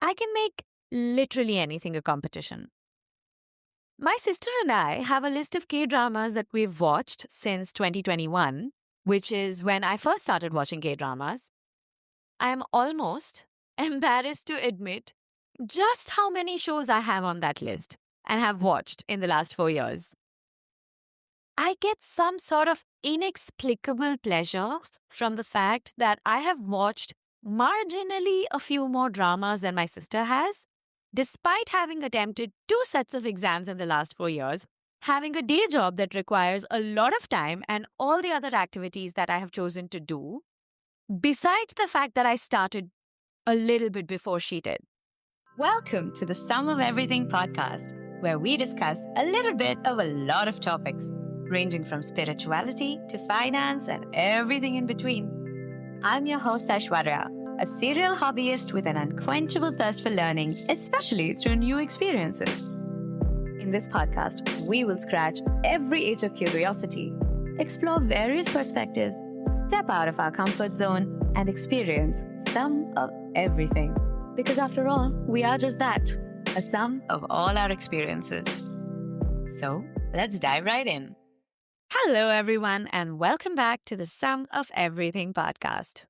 I can make literally anything a competition. My sister and I have a list of K dramas that we've watched since 2021, which is when I first started watching K dramas. I am almost embarrassed to admit just how many shows I have on that list and have watched in the last 4 years. I get some sort of inexplicable pleasure from the fact that I have watched marginally a few more dramas than my sister has, despite having attempted 2 sets of exams in the last 4 years, having a day job that requires a lot of time and all the other activities that I have chosen to do, besides the fact that I started a little bit before she did. Welcome to the Sum of Everything podcast, where we discuss a little bit of a lot of topics, ranging from spirituality to finance and everything in between. I'm your host, Aishwarya, a serial hobbyist with an unquenchable thirst for learning, especially through new experiences. In this podcast, we will scratch every itch of curiosity, explore various perspectives, step out of our comfort zone, and experience some of everything. Because after all, we are just that, a sum of all our experiences. So, let's dive right in. Hello, everyone, and welcome back to the Sum of Everything podcast.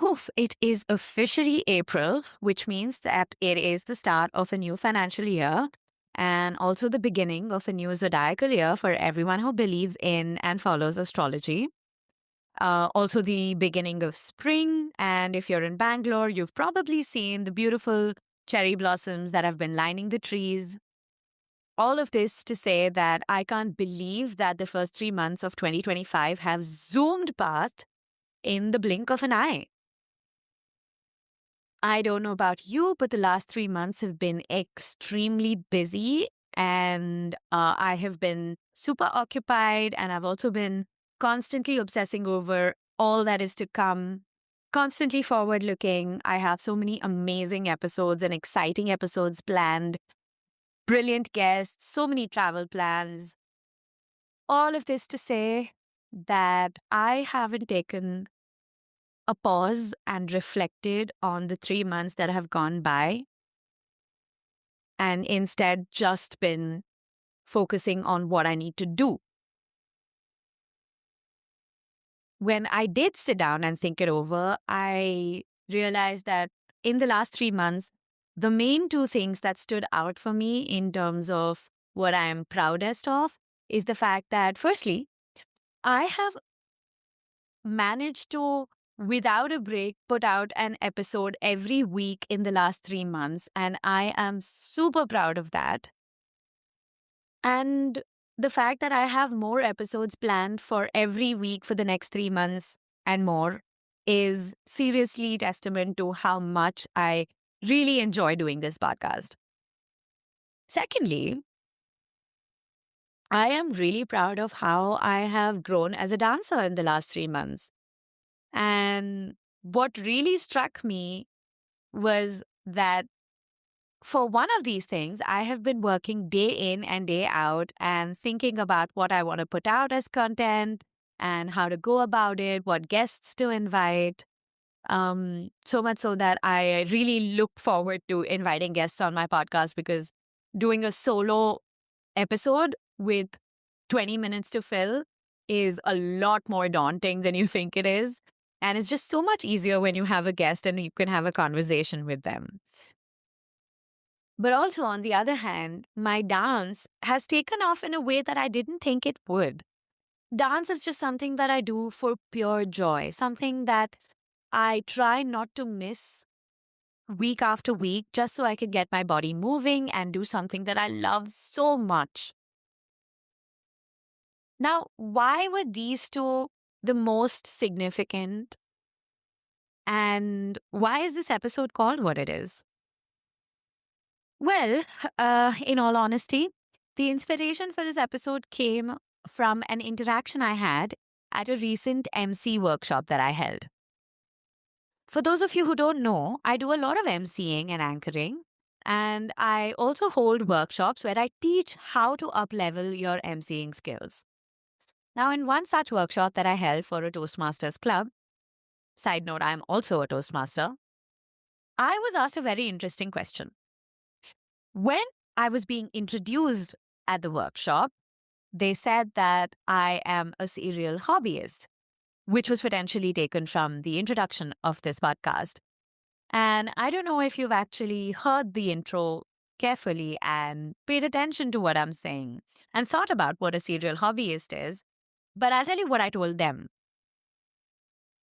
Oof, it is officially April, which means that it is the start of a new financial year and also the beginning of a new zodiacal year for everyone who believes in and follows astrology. Also, the beginning of spring. And if you're in Bangalore, you've probably seen the beautiful cherry blossoms that have been lining the trees. All of this to say that I can't believe that the first 3 months of 2025 have zoomed past in the blink of an eye. I don't know about you, but the last 3 months have been extremely busy and I have been super occupied, and I've also been constantly obsessing over all that is to come, constantly forward looking. I have so many amazing episodes and exciting episodes planned, brilliant guests, so many travel plans. All of this to say that I haven't taken a pause and reflected on the 3 months that have gone by, and instead just been focusing on what I need to do. When I did sit down and think it over, I realized that in the last 3 months, the main two things that stood out for me in terms of what I am proudest of is the fact that, firstly, I have managed to, without a break, put out an episode every week in the last 3 months. And I am super proud of that. And the fact that I have more episodes planned for every week for the next 3 months and more is seriously testament to how much I really enjoy doing this podcast. Secondly, I am really proud of how I have grown as a dancer in the last 3 months. And what really struck me was that for one of these things, I have been working day in and day out and thinking about what I want to put out as content and how to go about it, what guests to invite. So much so that I really look forward to inviting guests on my podcast, because doing a solo episode with 20 minutes to fill is a lot more daunting than you think it is. And it's just so much easier when you have a guest and you can have a conversation with them. But also, on the other hand, my dance has taken off in a way that I didn't think it would. Dance is just something that I do for pure joy, something that I try not to miss week after week, just so I could get my body moving and do something that I love so much. Now, why were these two the most significant? And why is this episode called what it is? Well, in all honesty, the inspiration for this episode came from an interaction I had at a recent MC workshop that I held. For those of you who don't know, I do a lot of MCing and anchoring, and I also hold workshops where I teach how to uplevel your MCing skills. Now, in one such workshop that I held for a Toastmasters club, side note, I'm also a Toastmaster, I was asked a very interesting question. When I was being introduced at the workshop, they said that I am a serial hobbyist, which was potentially taken from the introduction of this podcast. And I don't know if you've actually heard the intro carefully and paid attention to what I'm saying and thought about what a serial hobbyist is, but I'll tell you what I told them.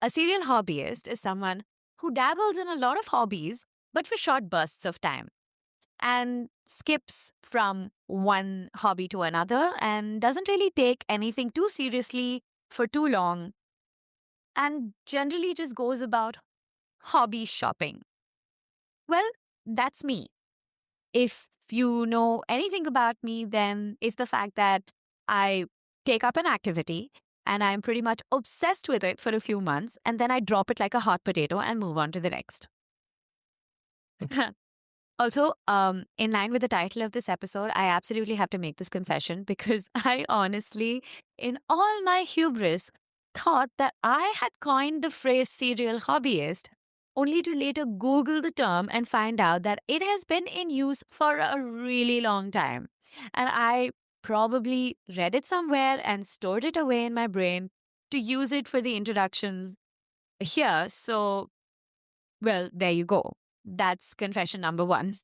A serial hobbyist is someone who dabbles in a lot of hobbies, but for short bursts of time and skips from one hobby to another and doesn't really take anything too seriously for too long and generally just goes about hobby shopping. Well, that's me. If you know anything about me, then it's the fact that I take up an activity and I'm pretty much obsessed with it for a few months and then I drop it like a hot potato and move on to the next. Also, in line with the title of this episode, I absolutely have to make this confession because I honestly, in all my hubris, thought that I had coined the phrase serial hobbyist, only to later Google the term and find out that it has been in use for a really long time. And I probably read it somewhere and stored it away in my brain to use it for the introductions here. So, well, there you go. That's confession number one.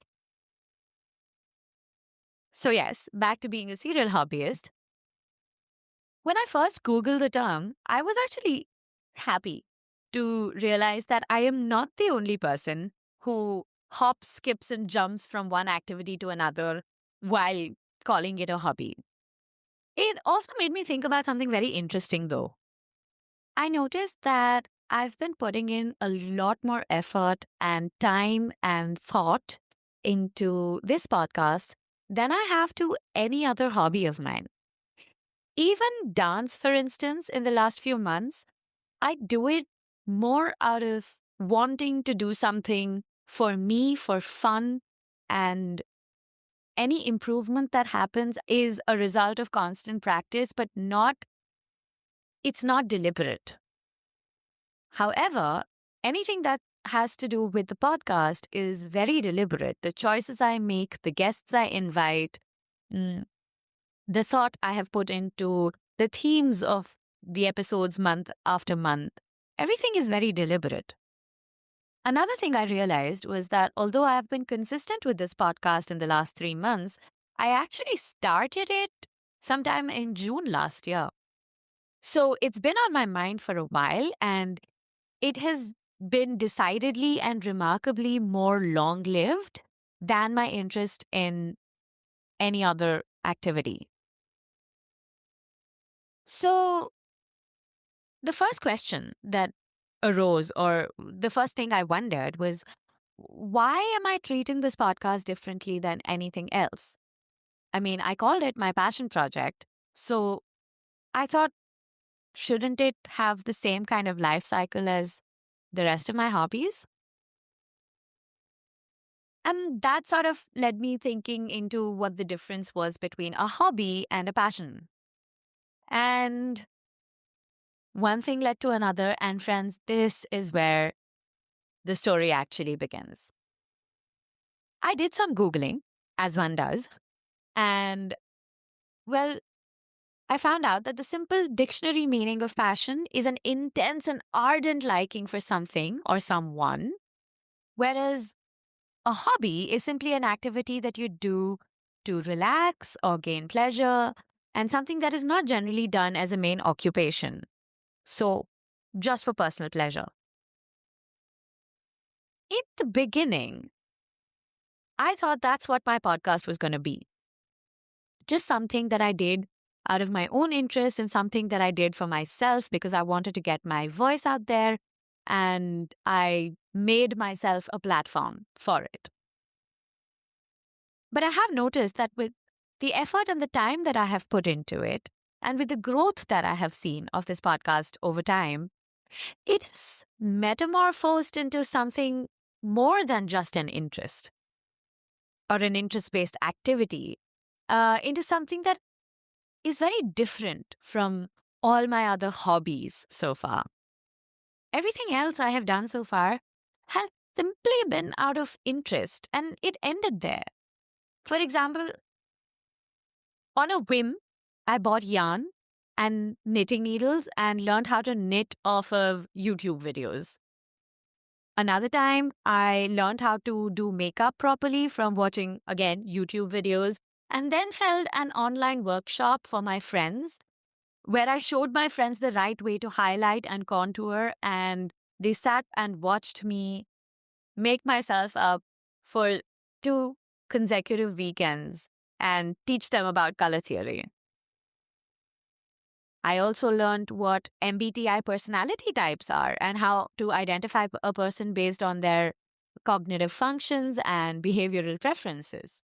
So, yes, back to being a serial hobbyist. When I first Googled the term, I was actually happy to realize that I am not the only person who hops, skips, and jumps from one activity to another while calling it a hobby. It also made me think about something very interesting, though. I noticed that I've been putting in a lot more effort and time and thought into this podcast than I have to any other hobby of mine. Even dance, for instance, in the last few months, I do it more out of wanting to do something for me, for fun, and any improvement that happens is a result of constant practice, but it's not deliberate. However, anything that has to do with the podcast is very deliberate. The choices I make, the guests I invite, mm, the thought I have put into the themes of the episodes month after month, everything is very deliberate. Another thing I realized was that although I have been consistent with this podcast in the last 3 months, I actually started it sometime in June last year. So it's been on my mind for a while and it has been decidedly and remarkably more long lived than my interest in any other activity. So, the first question that arose, or the first thing I wondered, was why am I treating this podcast differently than anything else? I mean, I called it my passion project. So I thought, shouldn't it have the same kind of life cycle as the rest of my hobbies? And that sort of led me thinking into what the difference was between a hobby and a passion. And one thing led to another. And friends, this is where the story actually begins. I did some Googling, as one does, and well, I found out that the simple dictionary meaning of passion is an intense and ardent liking for something or someone, whereas a hobby is simply an activity that you do to relax or gain pleasure, and something that is not generally done as a main occupation. So, just for personal pleasure. In the beginning, I thought that's what my podcast was going to be. Just something that I did out of my own interest and something that I did for myself because I wanted to get my voice out there and I made myself a platform for it. But I have noticed that with the effort and the time that I have put into it, and with the growth that I have seen of this podcast over time, it's metamorphosed into something more than just an interest or an interest based activity, into something that is very different from all my other hobbies so far. Everything else I have done so far has simply been out of interest and it ended there. For example, on a whim, I bought yarn and knitting needles and learned how to knit off of YouTube videos. Another time, I learned how to do makeup properly from watching, again, YouTube videos, and then held an online workshop for my friends where I showed my friends the right way to highlight and contour, and they sat and watched me make myself up for 2 consecutive weekends and teach them about color theory. I also learned what MBTI personality types are and how to identify a person based on their cognitive functions and behavioral preferences.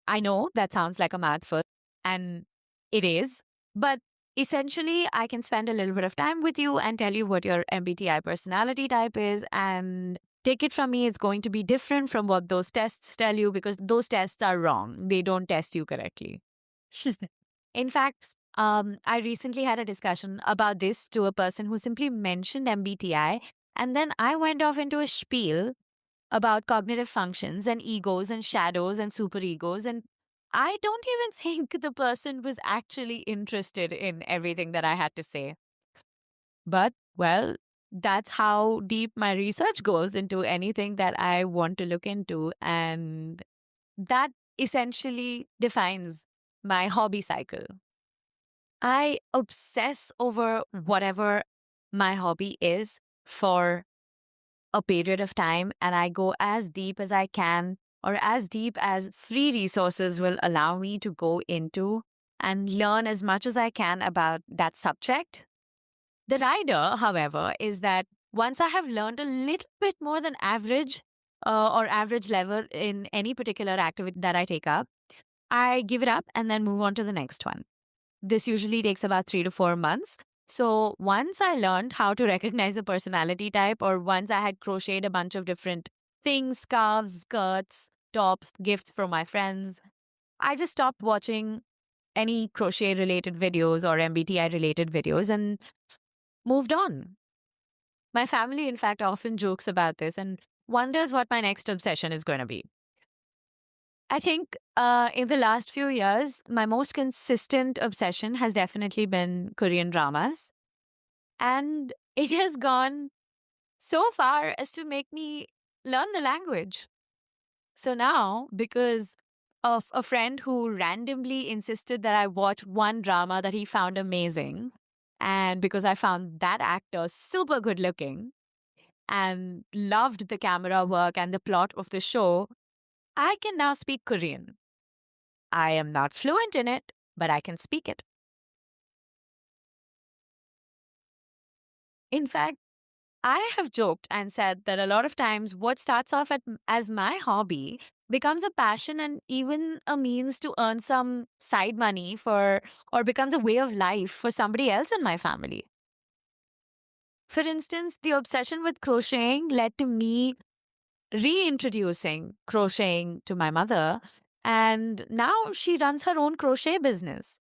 I know that sounds like a mouthful, and it is, but essentially, I can spend a little bit of time with you and tell you what your MBTI personality type is, and take it from me, it's going to be different from what those tests tell you because those tests are wrong. They don't test you correctly. In fact, I recently had a discussion about this to a person who simply mentioned MBTI, and then I went off into a spiel about cognitive functions and egos and shadows and superegos. And I don't even think the person was actually interested in everything that I had to say. But, well, that's how deep my research goes into anything that I want to look into. And that essentially defines my hobby cycle. I obsess over whatever my hobby is for a period of time, and I go as deep as I can or as deep as free resources will allow me to go into and learn as much as I can about that subject. The rider, however, is that once I have learned a little bit more than average or average level in any particular activity that I take up, I give it up and then move on to the next one. This usually takes about 3 to 4 months. So once I learned how to recognize a personality type, or once I had crocheted a bunch of different things, scarves, skirts, tops, gifts from my friends, I just stopped watching any crochet related videos or MBTI related videos and moved on. My family, in fact, often jokes about this and wonders what my next obsession is going to be. I think in the last few years, my most consistent obsession has definitely been Korean dramas. And it has gone so far as to make me learn the language. So now, because of a friend who randomly insisted that I watch one drama that he found amazing, and because I found that actor super good looking and loved the camera work and the plot of the show, I can now speak Korean. I am not fluent in it, but I can speak it. In fact, I have joked and said that a lot of times what starts off as my hobby becomes a passion and even a means to earn some side money for, or becomes a way of life for somebody else in my family. For instance, the obsession with crocheting led to me reintroducing crocheting to my mother, and now she runs her own crochet business.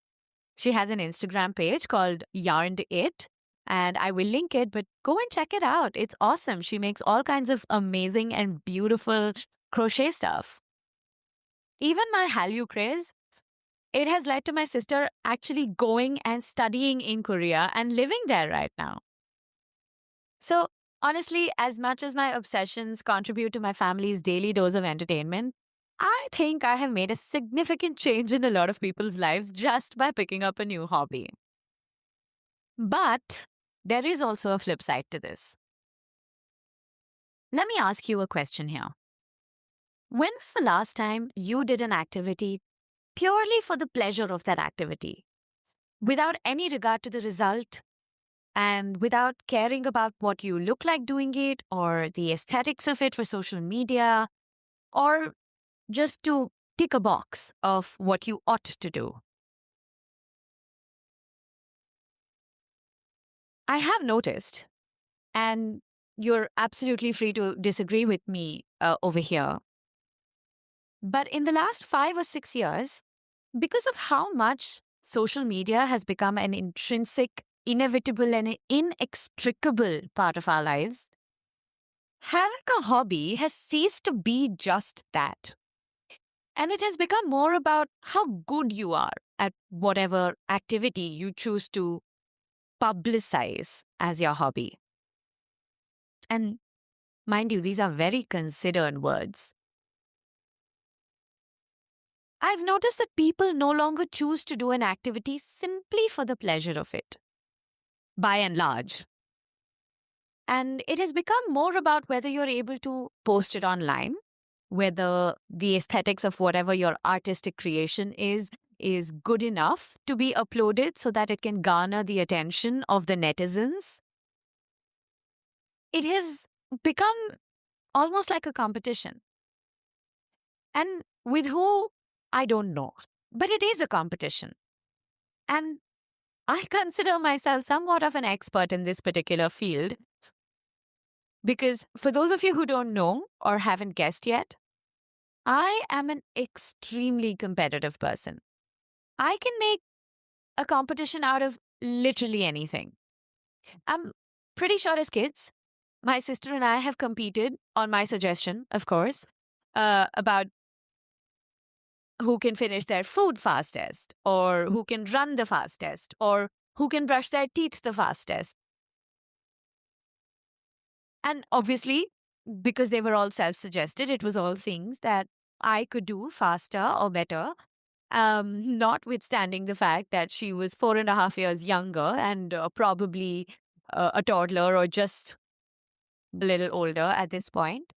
She has an Instagram page called Yarned It, and I will link it, but go and check it out. It's awesome. She makes all kinds of amazing and beautiful crochet stuff. Even my Hallyu craze, it has led to my sister actually going and studying in Korea and living there right now. So, honestly, as much as my obsessions contribute to my family's daily dose of entertainment, I think I have made a significant change in a lot of people's lives just by picking up a new hobby. But there is also a flip side to this. Let me ask you a question here. When was the last time you did an activity purely for the pleasure of that activity, without any regard to the result and without caring about what you look like doing it or the aesthetics of it for social media or just to tick a box of what you ought to do? I have noticed, and you're absolutely free to disagree with me over here, but in the last 5 or 6 years, because of how much social media has become an intrinsic, inevitable, and inextricable part of our lives, Having a hobby has ceased to be just that. And it has become more about how good you are at whatever activity you choose to publicize as your hobby. And mind you, these are very considered words. I've noticed that people no longer choose to do an activity simply for the pleasure of it, by and large. And it has become more about whether you're able to post it online, whether the aesthetics of whatever your artistic creation is good enough to be uploaded so that it can garner the attention of the netizens. It has become almost like a competition. And with who, I don't know. But it is a competition. And I consider myself somewhat of an expert in this particular field because, for those of you who don't know or haven't guessed yet, I am an extremely competitive person. I can make a competition out of literally anything. I'm pretty sure as kids, my sister and I have competed, on my suggestion, of course, about who can finish their food fastest, or who can run the fastest, or who can brush their teeth the fastest. And obviously, because they were all self suggested, it was all things that I could do faster or better, notwithstanding the fact that she was 4.5 years younger and probably a toddler or just a little older at this point,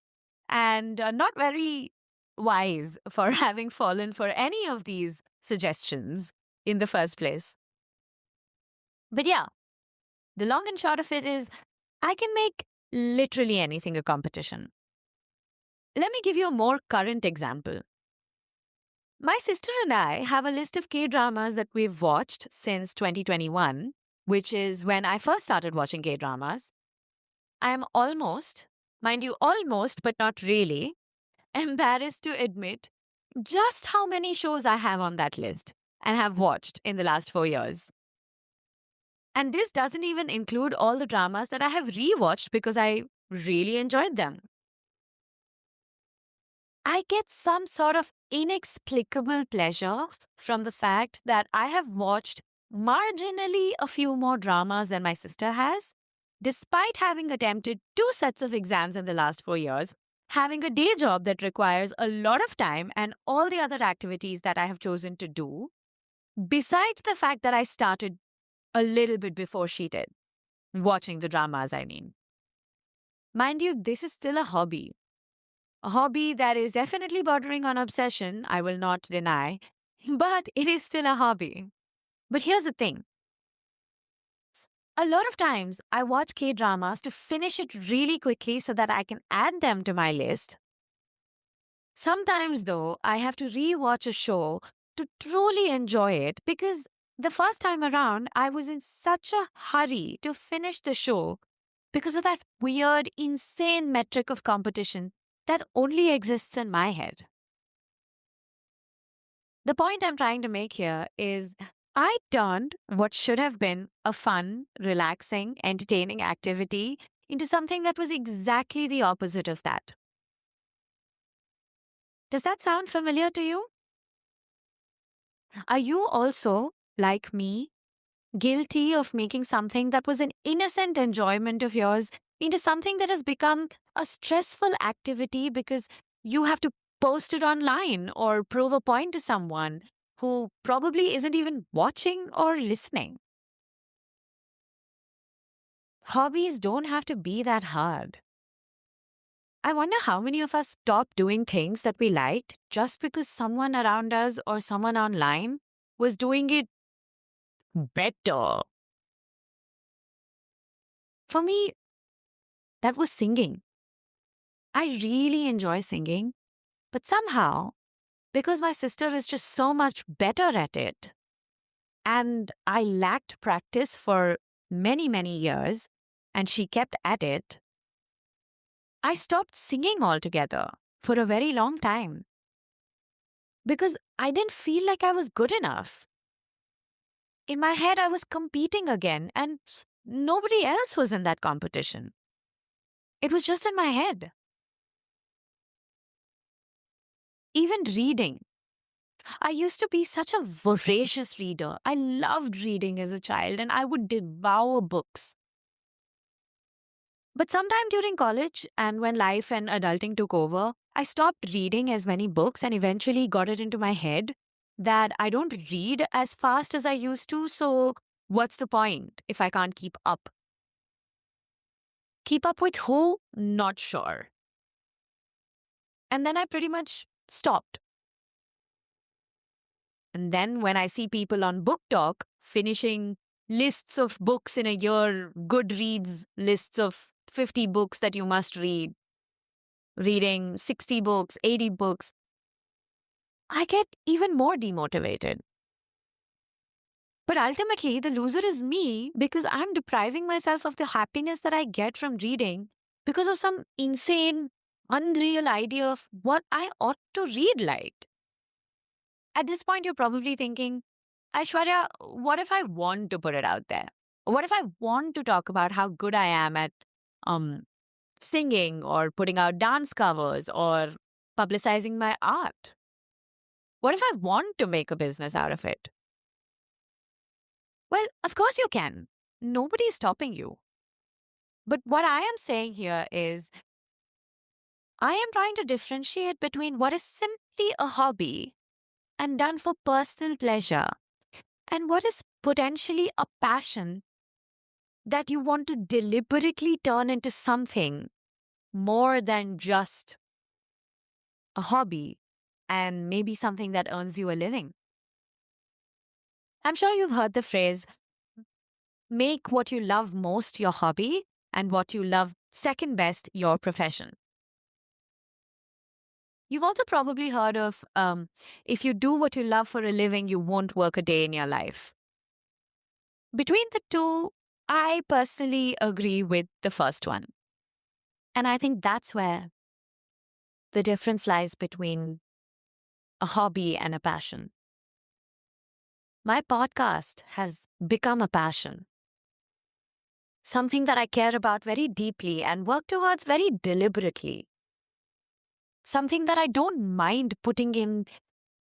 and not very wise for having fallen for any of these suggestions in the first place. But yeah, the long and short of it is I can make literally anything a competition. Let me give you a more current example. My sister and I have a list of K dramas that we've watched since 2021, which is when I first started watching K dramas. I am almost, mind you, almost, but not really, embarrassed to admit just how many shows I have on that list and have watched in the last 4 years. And this doesn't even include all the dramas that I have rewatched because I really enjoyed them. I get some sort of inexplicable pleasure from the fact that I have watched marginally a few more dramas than my sister has, despite having attempted 2 sets of exams in the last 4 years, having a day job that requires a lot of time and all the other activities that I have chosen to do, besides the fact that I started a little bit before she did, watching the dramas, I mean. Mind you, this is still a hobby. A hobby that is definitely bordering on obsession, I will not deny, but it is still a hobby. But here's the thing. A lot of times I watch K dramas to finish it really quickly so that I can add them to my list. Sometimes, though, I have to rewatch a show to truly enjoy it because the first time around I was in such a hurry to finish the show because of that weird, insane metric of competition that only exists in my head. The point I'm trying to make here is I turned what should have been a fun, relaxing, entertaining activity into something that was exactly the opposite of that. Does that sound familiar to you? Are you also, like me, guilty of making something that was an innocent enjoyment of yours into something that has become a stressful activity because you have to post it online or prove a point to someone who probably isn't even watching or listening? Hobbies don't have to be that hard. I wonder how many of us stopped doing things that we liked just because someone around us or someone online was doing it better. For me, that was singing. I really enjoy singing, but somehow, because my sister is just so much better at it, and I lacked practice for many, many years, and she kept at it, I stopped singing altogether for a very long time because I didn't feel like I was good enough. In my head, I was competing again, and nobody else was in that competition. It was just in my head. Even reading. I used to be such a voracious reader. I loved reading as a child and I would devour books. But sometime during college and when life and adulting took over, I stopped reading as many books and eventually got it into my head that I don't read as fast as I used to. So, what's the point if I can't keep up? Keep up with who? Not sure. And then I pretty much stopped. And then when I see people on Book Talk finishing lists of books in a year, Goodreads lists of 50 books that you must read, reading 60 books, 80 books, I get even more demotivated. But ultimately, the loser is me because I'm depriving myself of the happiness that I get from reading because of some insane, unreal idea of what I ought to read like. At this point, you're probably thinking, Aishwarya, what if I want to put it out there? What if I want to talk about how good I am at um, singing or putting out dance covers or publicizing my art? What if I want to make a business out of it? Well, of course you can. Nobody is stopping you. But what I am saying here is I am trying to differentiate between what is simply a hobby and done for personal pleasure and what is potentially a passion that you want to deliberately turn into something more than just a hobby and maybe something that earns you a living. I'm sure you've heard the phrase make what you love most your hobby and what you love second best your profession. You've also probably heard of if you do what you love for a living, you won't work a day in your life. Between the two, I personally agree with the first one. And I think that's where the difference lies between a hobby and a passion. My podcast has become a passion, something that I care about very deeply and work towards very deliberately, something that I don't mind putting in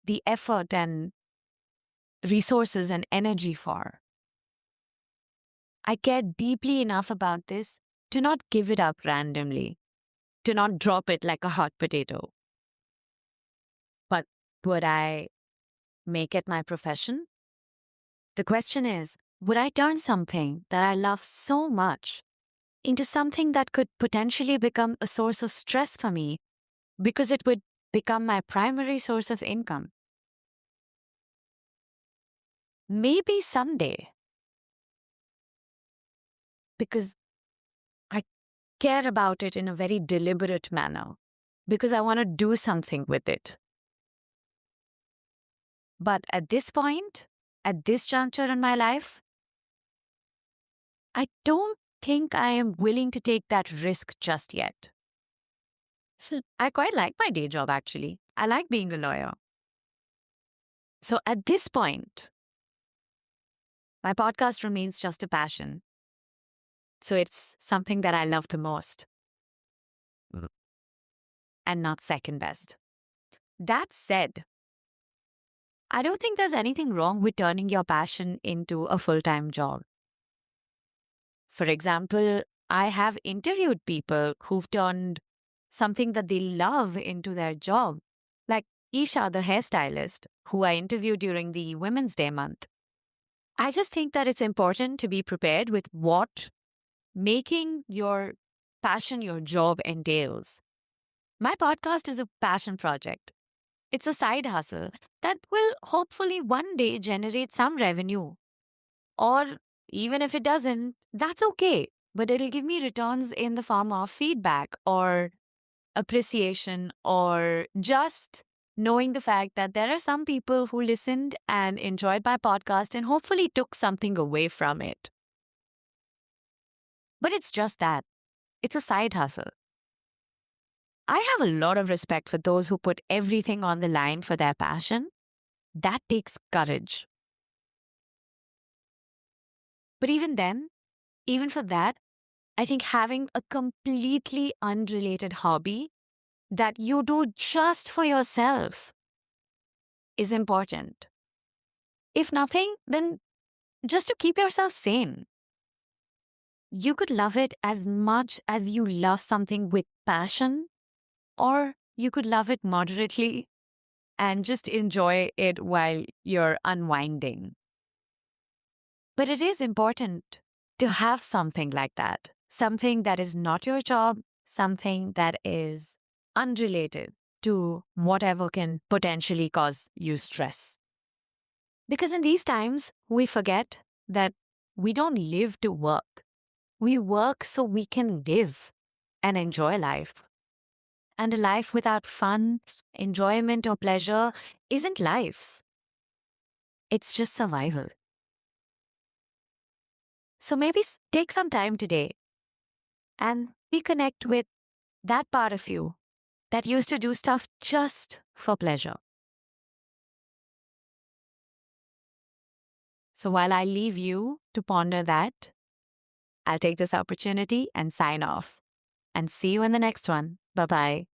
the effort and resources and energy for. I care deeply enough about this to not give it up randomly, to not drop it like a hot potato. But would I make it my profession? The question is, would I turn something that I love so much into something that could potentially become a source of stress for me because it would become my primary source of income? Maybe someday, because I care about it in a very deliberate manner, because I want to do something with it. But at this point, at this juncture in my life, I don't think I am willing to take that risk just yet. I quite like my day job, actually. I like being a lawyer. So at this point, my podcast remains just a passion. So it's something that I love the most and not second best. That said, I don't think there's anything wrong with turning your passion into a full-time job. For example, I have interviewed people who've turned something that they love into their job, like Isha, the hairstylist, who I interviewed during the Women's Day month. I just think that it's important to be prepared with what making your passion your job entails. My podcast is a passion project. It's a side hustle that will hopefully one day generate some revenue. Or even if it doesn't, that's okay. But it'll give me returns in the form of feedback or appreciation or just knowing the fact that there are some people who listened and enjoyed my podcast and hopefully took something away from it. But it's just that. It's a side hustle. I have a lot of respect for those who put everything on the line for their passion. That takes courage. But even then, even for that, I think having a completely unrelated hobby that you do just for yourself is important. If nothing, then just to keep yourself sane. You could love it as much as you love something with passion, or you could love it moderately and just enjoy it while you're unwinding. But it is important to have something like that, something that is not your job, something that is unrelated to whatever can potentially cause you stress. Because in these times, we forget that we don't live to work. We work so we can live and enjoy life. And a life without fun, enjoyment, or pleasure isn't life. It's just survival. So maybe take some time today and reconnect with that part of you that used to do stuff just for pleasure. So while I leave you to ponder that, I'll take this opportunity and sign off. And see you in the next one. Bye bye.